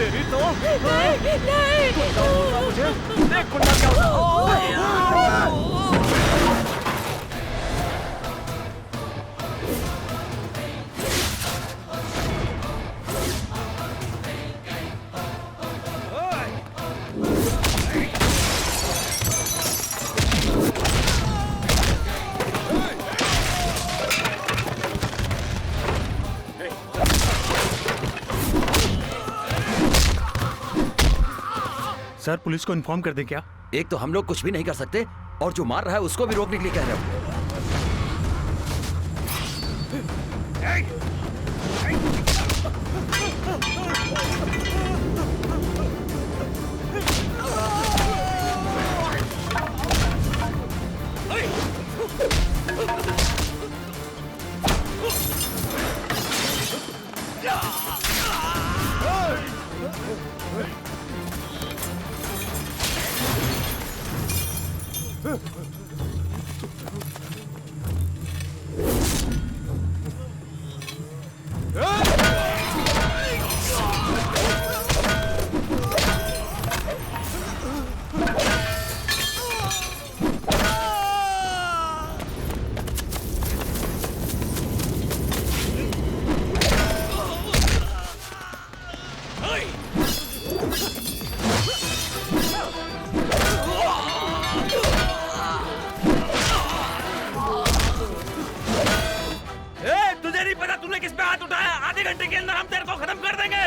तेरी तो नहीं। गुंडा बोल रहा मुझे, देख गुंडा क्या होता है। सर पुलिस को इन्फॉर्म कर दे क्या? एक तो हम लोग कुछ भी नहीं कर सकते और जो मार रहा है उसको भी रोकने के लिए कह रहे हो। तुझे नहीं पता तूने किस पे हाथ उठाया? आधे घंटे के अंदर हम तेरे को खत्म कर देंगे।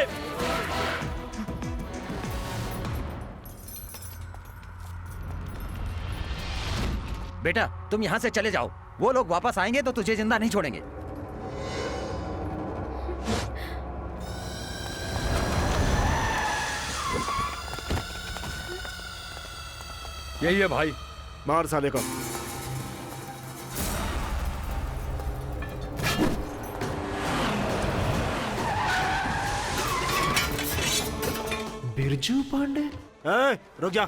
बेटा तुम यहाँ से चले जाओ, वो लोग वापस आएंगे तो तुझे जिंदा नहीं छोड़ेंगे। यही है भाई, मार साले को। बिरजू पांडे? रुक जा।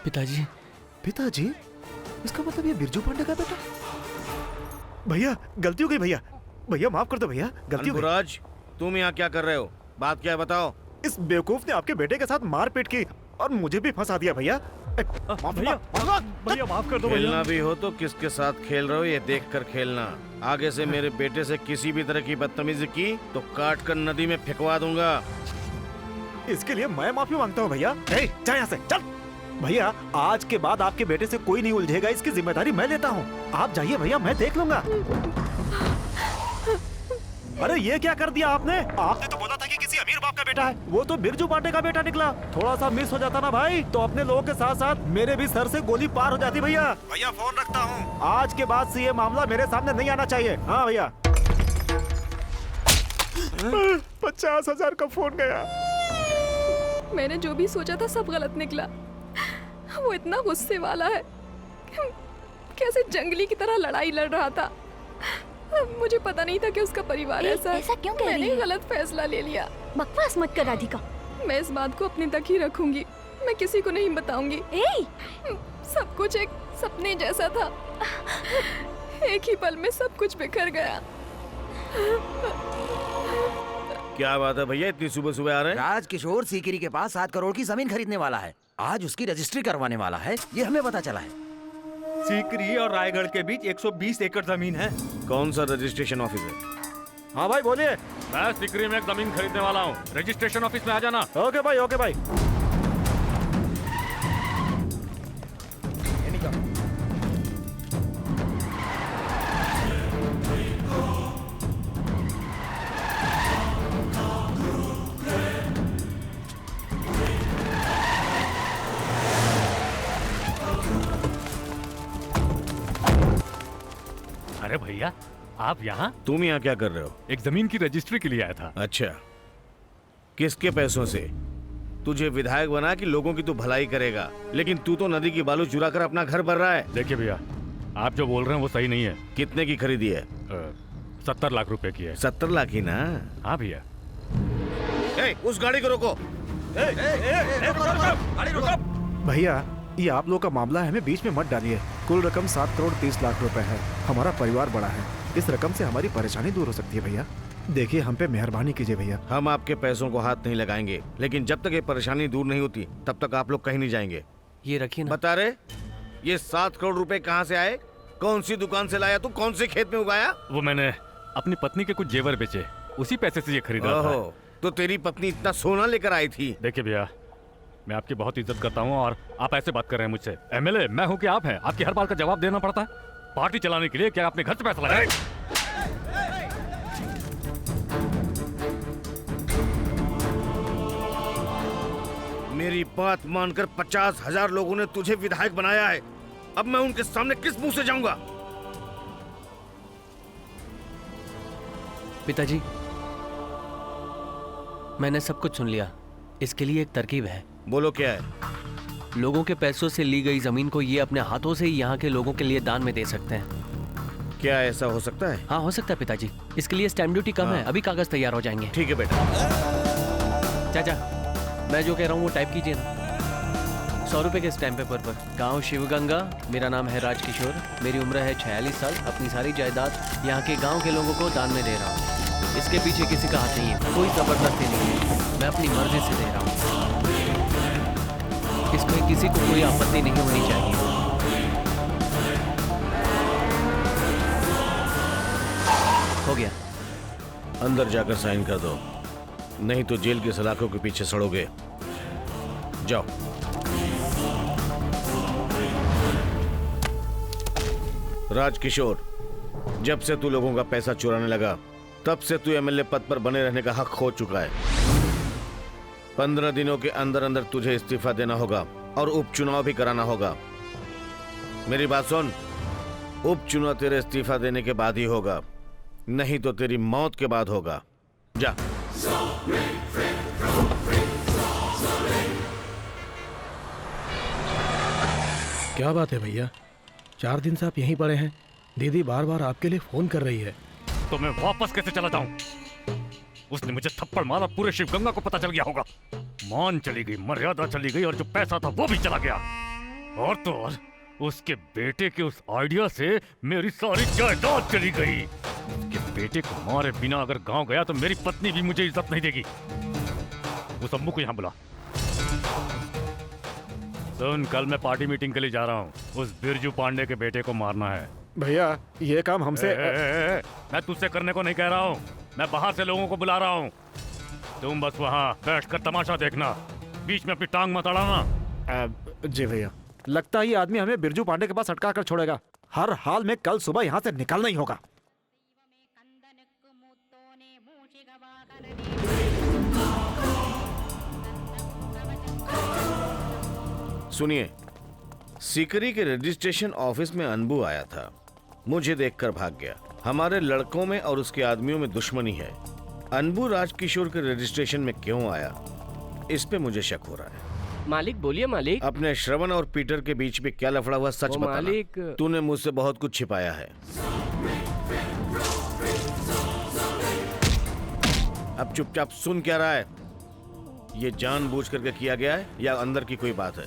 पिताजी। पिताजी? इसका मतलब ये बिरजू पांडे का बेटा? भैया गलती हो गई भैया, भैया माफ कर दो भैया, गलती हो गई। अनबुराज, तुम यहाँ क्या कर रहे हो? बात क्या है बताओ। इस बेवकूफ ने आपके बेटे के साथ मारपीट की और मुझे भी फंसा दिया भैया। भैया माफ कर दो खेलना भैया। भी हो तो किसके साथ खेल रहे हो ये देख कर खेलना। आगे से मेरे बेटे से किसी भी तरह की बदतमीजी की तो काट कर नदी में फेंकवा दूंगा। इसके लिए मैं माफी मांगता हूँ भैया। जा यहाँ से चल। भैया आज के बाद आपके बेटे से कोई नहीं उलझेगा, इसकी जिम्मेदारी मैं लेता हूँ। आप जाइए भैया, मैं देख लूंगा। अरे ये क्या कर दिया आपने? आपने तो बोला था कि किसी अमीर बाप का बेटा है, वो तो बिरजू पांडे का बेटा निकला। थोड़ा सा मिस हो जाता ना भाई तो अपने लोगों के साथ साथ मेरे भी सर से गोली पार हो जाती। भैया भैया फोन रखता हूँ, आज के बाद से ये मामला मेरे सामने नहीं आना चाहिए। हाँ भैया। 50,000 का फोन गया। मैंने जो भी सोचा था सब गलत निकला। वो इतना गुस्से वाला है, कैसे जंगली की तरह लड़ाई लड़ रहा था। मुझे पता नहीं था कि उसका परिवार ऐसा है। ऐसा क्यों कह रही है? मैंने गलत फैसला ले लिया। बकवास मत कर राधिका। मैं इस बात को अपने तक ही रखूंगी, मैं किसी को नहीं बताऊंगी। सब कुछ एक सपने जैसा था, एक ही पल में सब कुछ बिखर गया। क्या बात है भैया, इतनी सुबह सुबह आ रहे हैं? राजकिशोर सीकरी के पास 7 करोड़ की जमीन खरीदने वाला है। आज उसकी रजिस्ट्री करवाने वाला है, ये हमें पता चला है। सीकरी और रायगढ़ के बीच 120 एकड़ जमीन है। कौन सा रजिस्ट्रेशन ऑफिस है? हाँ भाई बोलिए। मैं सीकरी में एक जमीन खरीदने वाला हूँ, रजिस्ट्रेशन ऑफिस में आ जाना। ओके भाई, ओके भाई। अरे भैया आप यहाँ? तुम यहाँ क्या कर रहे हो? एक जमीन की रजिस्ट्री के लिए आया था। अच्छा, किसके पैसों से? तुझे विधायक बना कि लोगों की तू भलाई करेगा, लेकिन तू तो नदी की बालू चुरा कर अपना घर भर रहा है। देखिए भैया, आप जो बोल रहे हैं वो सही नहीं है। कितने की खरीदी है? 70 लाख रुपए की है। 70 लाख ही ना? हाँ भैया। उस गाड़ी को रोको। भैया ये आप लोग का मामला है, हमें बीच में मत डालिए। कुल रकम 7 करोड़ 30 लाख रुपए है। हमारा परिवार बड़ा है, इस रकम से हमारी परेशानी दूर हो सकती है भैया। देखिए हम पे मेहरबानी कीजिए भैया। हम आपके पैसों को हाथ नहीं लगाएंगे, लेकिन जब तक ये परेशानी दूर नहीं होती तब तक आप लोग कहीं नहीं जाएंगे। ये रखिए ना। बता रहे, ये 7 करोड़ रुपए कहाँ से आए? कौन सी दुकान से लाया तू? कौन से खेत में उगाया? वो मैंने अपनी पत्नी के कुछ जेवर बेचे, उसी पैसे से ये खरीदा था। ओहो, तो तेरी पत्नी इतना सोना लेकर आई थी? देखिए भैया, मैं आपकी बहुत इज्जत करता हूँ और आप ऐसे बात कर रहे हैं मुझसे। एमएलए मैं हूँ कि आप हैं? आपकी हर बात का जवाब देना पड़ता है। पार्टी चलाने के लिए क्या आपने घर से पैसा लगाया? मेरी बात मानकर 50,000 लोगों ने तुझे विधायक बनाया है। अब मैं उनके सामने किस मुंह से जाऊंगा? पिताजी, मैंने सब कुछ सुन लिया। इसके लिए एक तरकीब है। बोलो क्या है? लोगों के पैसों से ली गई जमीन को ये अपने हाथों से ही यहाँ के लोगों के लिए दान में दे सकते हैं। क्या ऐसा हो सकता है? हाँ हो सकता है पिताजी। इसके लिए स्टैम्प ड्यूटी कम है। अभी कागज तैयार हो जाएंगे। ठीक है बेटा। चाचा, मैं जो कह रहा हूँ वो टाइप कीजिए ना। 100 रुपए के स्टैम्प पेपर पर। गांव शिवगंगा, मेरा नाम है राजकिशोर, मेरी उम्र है 46 साल, अपनी सारी जायदाद यहाँ के गांव के लोगों को दान में दे रहा हूँ। इसके पीछे किसी का हाथ नहीं है, कोई जबरदस्ती नहीं है, मैं अपनी मर्जी से दे रहा हूँ। इसमें किसी को कोई आपत्ति नहीं होनी चाहिए। हो गया। अंदर जाकर साइन कर दो, नहीं तो जेल की सलाखों के पीछे सड़ोगे। जाओ। राजकिशोर, जब से तू लोगों का पैसा चुराने लगा तब से तू एमएलए पद पर बने रहने का हक खो चुका है। 15 दिनों के अंदर अंदर तुझे इस्तीफा देना होगा और उपचुनाव भी कराना होगा। मेरी बात सुन, उपचुनाव तेरे इस्तीफा देने के बाद ही होगा, नहीं तो तेरी मौत के बाद होगा। जा। क्या बात है भैया, 4 दिन से आप यहीं पड़े हैं? दीदी बार बार आपके लिए फोन कर रही है। तो मैं वापस कैसे चला जाऊं? उसने मुझे थप्पड़ मारा, पूरे शिवगंगा को पता चल गया होगा। मान चली गई, मर्यादा चली गई और जो पैसा था वो भी चला गया। और तो और उसके बेटे के उस आइडिया से मेरी सारी जायदाद चली गई। उसके बेटे को मारे बिना अगर गांव गया तो मेरी पत्नी भी मुझे इज्जत नहीं देगी। उस अम्मू को यहाँ बुला। सुन, कल मैं पार्टी मीटिंग के लिए जा रहा हूँ। उस बिरजू पांडे के बेटे को मारना है। भैया ये काम हमसे मैं तुझसे करने को नहीं कह रहा हूँ, मैं बाहर से लोगों को बुला रहा हूँ। तुम बस वहाँ बैठकर तमाशा देखना, बीच में अपनी टांग मत अड़ाना। जी भैया, लगता है ये आदमी हमें बिरजू पांडे के पास अटका कर छोड़ेगा। हर हाल में कल सुबह यहाँ से निकलना ही होगा। सुनिए, सीकरी के रजिस्ट्रेशन ऑफिस में अनबू आया था, मुझे देखकर भाग गया। हमारे लड़कों में और उसके आदमियों में दुश्मनी है। अनबू राजकिशोर के रजिस्ट्रेशन में क्यों आया, इस पे मुझे शक हो रहा है। मालिक बोलिए मालिक। अपने श्रवण और पीटर के बीच में क्या लफड़ा हुआ, सच बताना। मालिक, तूने मुझसे बहुत कुछ छिपाया है। अब चुपचाप सुन क्या रहा है? ये जानबूझ करके किया गया है या अंदर की कोई बात है?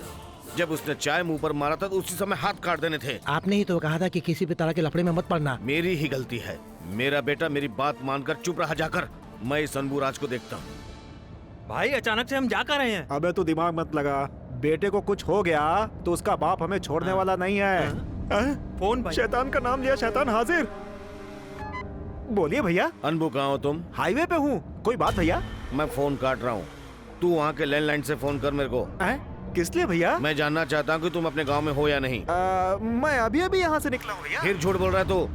जब उसने चाय मुंह पर मारा था तो उसी समय हाथ काट देने थे। आपने ही तो कहा था कि किसी भी तरह के लफड़े में मत पड़ना। मेरी ही गलती है। मेरा बेटा मेरी बात मानकर चुप रहा जाकर। मैं इस अनबू राज को देखता हूँ। भाई अचानक से हम जा कर रहे हैं। अबे तू दिमाग मत लगा, बेटे को कुछ हो गया तो उसका बाप हमें छोड़ने वाला नहीं है। फोन भाई। शैतान का नाम लिया, शैतान हाजिर। बोलिए भैया। अनबू कहाँ हो तुम? हाईवे पे हूँ, कोई बात भैया? मैं फोन काट रहा हूँ, तू वहाँ के लैंडलाइन से फोन कर मेरे को। किस लिए भैया? मैं जानना चाहता हूँ कि तुम अपने गांव में हो या नहीं। मैं अभी अभी यहाँ से निकला हूँ भैया। फिर झूठ बोल रहा है तू।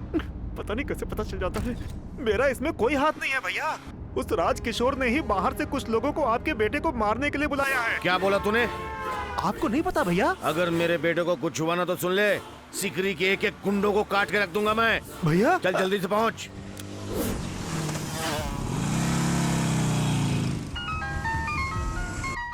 पता नहीं कैसे पता चल जाता है। मेरा इसमें कोई हाथ नहीं है भैया। उस राजकिशोर ने ही बाहर से कुछ लोगों को आपके बेटे को मारने के लिए बुलाया है। क्या बोला तूने? आपको नहीं पता भैया? अगर मेरे बेटे को कुछ हुआ ना तो सुन ले, सिकरी के एक एक गुंडों को काट के रख दूंगा मैं। भैया चल जल्दी से पहुंच।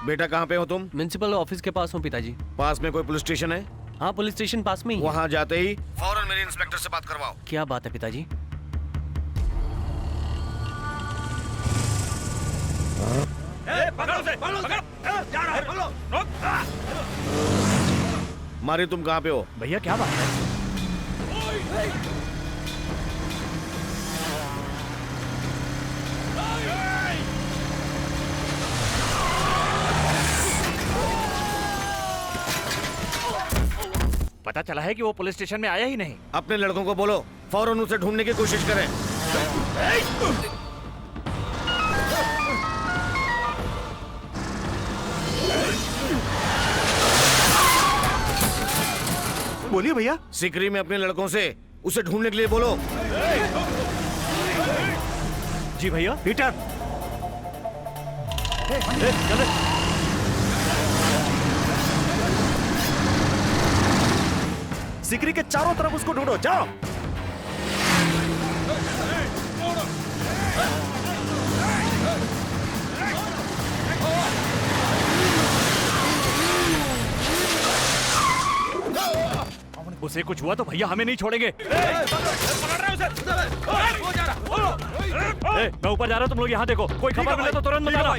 बेटा कहाँ पे हो तुम? म्युनिसिपल ऑफिस के पास हूँ पिताजी। पास में कोई पुलिस स्टेशन है? हाँ पुलिस स्टेशन पास में ही है। वहाँ जाते ही फौरन मेरे इंस्पेक्टर से बात करवाओ। क्या बात है पिताजी? पकड़ो उसे, पकड़ो, जा रहा है, पकड़ो, रोक। मारी तुम कहाँ पे हो? भैया क्या बात है? पता चला है कि वो पुलिस स्टेशन में आया ही नहीं। अपने लड़कों को बोलो फौरन उसे ढूंढने की कोशिश करें। बोलिए भैया। सिकरी में अपने लड़कों से उसे ढूंढने के लिए बोलो। जी भैया। पीटर चले। सिकरी के चारों तरफ उसको ढूंढो, जाओ। उसे कुछ हुआ तो भैया हमें नहीं छोड़ेंगे। मैं ऊपर जा रहा हूँ, तुम लोग यहाँ देखो, कोई खबर मिले तो तुरंत बताना।